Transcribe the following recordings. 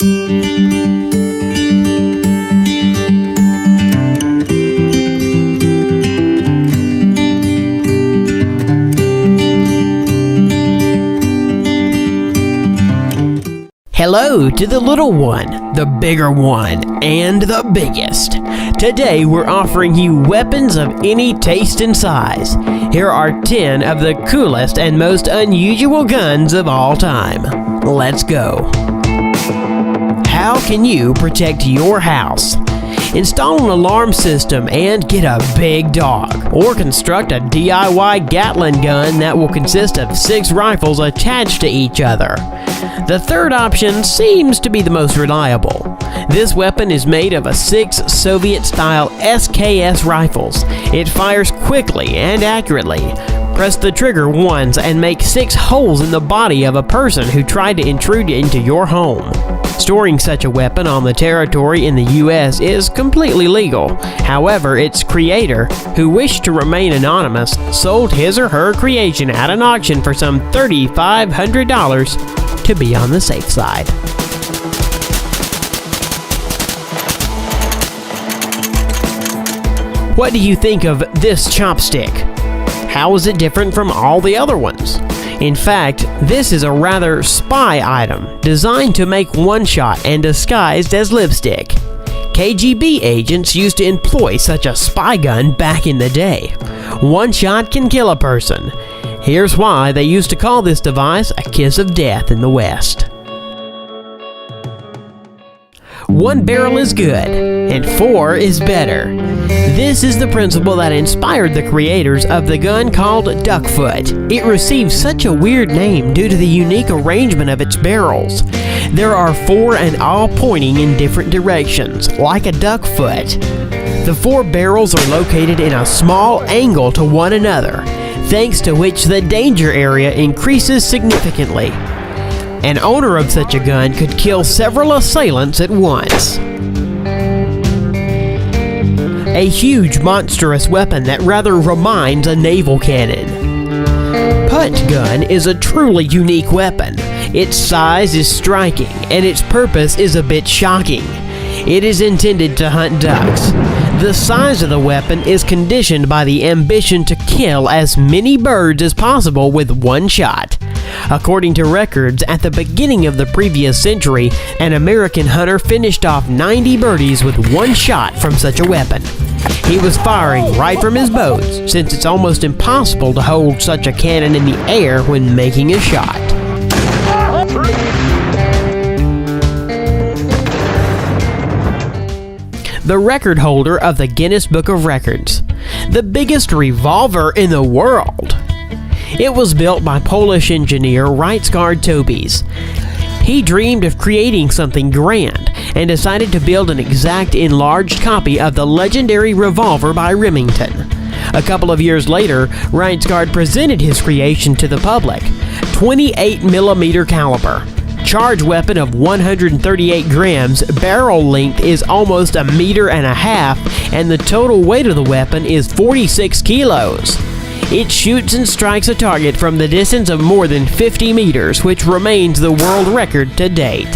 Hello to the little one, the bigger one, and the biggest. Today we're offering you weapons of any taste and size. Here are 10 of the coolest and most unusual guns of all time. Let's go. How can you protect your house? Install an alarm system and get a big dog. Or construct a DIY Gatling gun that will consist of 6 rifles attached to each other. The third option seems to be the most reliable. This weapon is made of 6 Soviet-style SKS rifles. It fires quickly and accurately. Press the trigger once and make 6 holes in the body of a person who tried to intrude into your home. Storing such a weapon on the territory in the U.S. is completely legal. However, its creator, who wished to remain anonymous, sold his or her creation at an auction for some $3,500 to be on the safe side. What do you think of this chopstick? How is it different from all the other ones? In fact, this is a rather spy item, designed to make one shot and disguised as lipstick. KGB agents used to employ such a spy gun back in the day. One shot can kill a person. Here's why they used to call this device a kiss of death in the West. 1 barrel is good, and 4 is better. This is the principle that inspired the creators of the gun called Duckfoot. It received such a weird name due to the unique arrangement of its barrels. There are 4 and all pointing in different directions, like a duck foot. The 4 barrels are located in a small angle to one another, thanks to which the danger area increases significantly. An owner of such a gun could kill several assailants at once. A huge, monstrous weapon that rather reminds a naval cannon. Putt gun is a truly unique weapon. Its size is striking, and its purpose is a bit shocking. It is intended to hunt ducks. The size of the weapon is conditioned by the ambition to kill as many birds as possible with one shot. According to records, at the beginning of the previous century, an American hunter finished off 90 birdies with one shot from such a weapon. He was firing right from his bows, since it's almost impossible to hold such a cannon in the air when making a shot. The record holder of the Guinness Book of Records, the biggest revolver in the world. It was built by Polish engineer Ryszard Tobis. He dreamed of creating something grand and decided to build an exact enlarged copy of the legendary revolver by Remington. A couple of years later, Ryszard presented his creation to the public. 28mm caliber. Charge weapon of 138 grams, barrel length is almost 1.5 meters, and the total weight of the weapon is 46 kilos. It shoots and strikes a target from the distance of more than 50 meters, which remains the world record to date.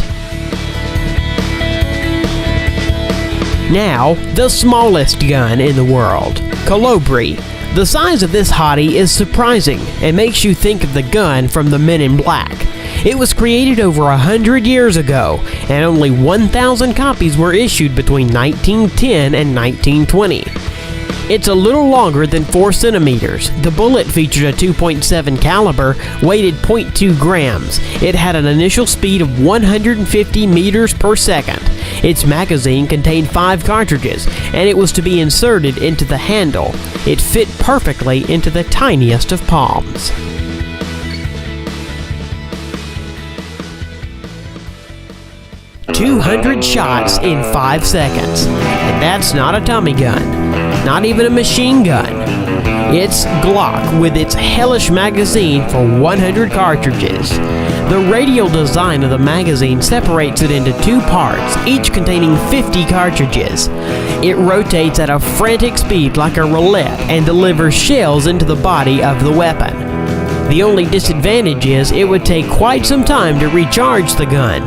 Now, the smallest gun in the world, Kolibri. The size of this hottie is surprising and makes you think of the gun from the Men in Black. It was created over 100 years ago, and only 1,000 copies were issued between 1910 and 1920. It's a little longer than 4 centimeters. The bullet featured a 2.7 caliber, weighted 0.2 grams. It had an initial speed of 150 meters per second. Its magazine contained 5 cartridges, and it was to be inserted into the handle. It fit perfectly into the tiniest of palms. "200 shots in 5 seconds. And that's not a Tommy gun. Not even a machine gun. It's Glock with its hellish magazine for 100 cartridges. The radial design of the magazine separates it into 2 parts, each containing 50 cartridges. It rotates at a frantic speed like a roulette and delivers shells into the body of the weapon. The only disadvantage is it would take quite some time to recharge the gun.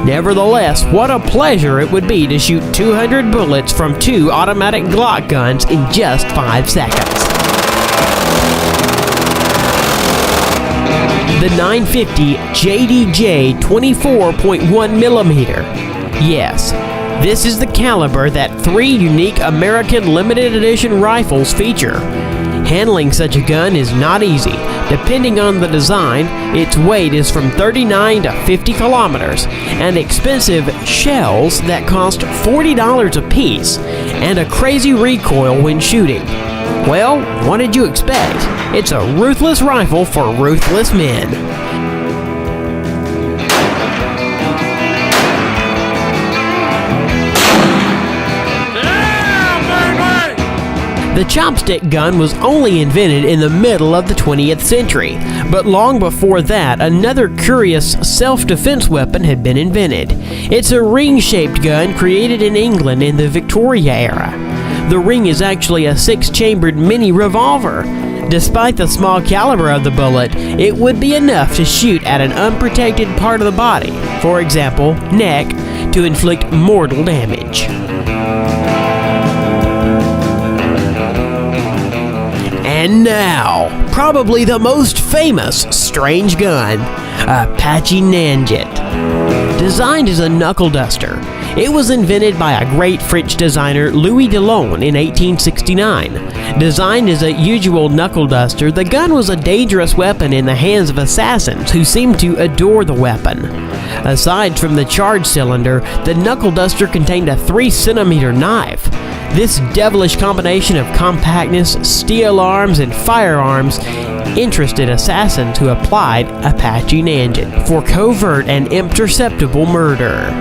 Nevertheless, what a pleasure it would be to shoot 200 bullets from 2 automatic Glock guns in just 5 seconds. The 950 JDJ 24.1mm. Yes, this is the caliber that 3 unique American limited edition rifles feature. Handling such a gun is not easy. Depending on the design, its weight is from 39 to 50 kilometers, and expensive shells that cost $40 a piece, and a crazy recoil when shooting. Well, what did you expect? It's a ruthless rifle for ruthless men. The chopstick gun was only invented in the middle of the 20th century, but long before that, another curious self-defense weapon had been invented. It's a ring-shaped gun created in England in the Victoria era. The ring is actually a 6-chambered mini revolver. Despite the small caliber of the bullet, it would be enough to shoot at an unprotected part of the body, for example, neck, to inflict mortal damage. And now, probably the most famous strange gun, Apache Nanjet. Designed as a knuckle duster, it was invented by a great French designer, Louis Delaune, in 1869. Designed as a usual knuckle duster, the gun was a dangerous weapon in the hands of assassins who seemed to adore the weapon. Aside from the charge cylinder, the knuckle duster contained a 3-centimeter knife. This devilish combination of compactness, steel arms, and firearms interested assassins who applied Apache Nanjet for covert and imperceptible murder.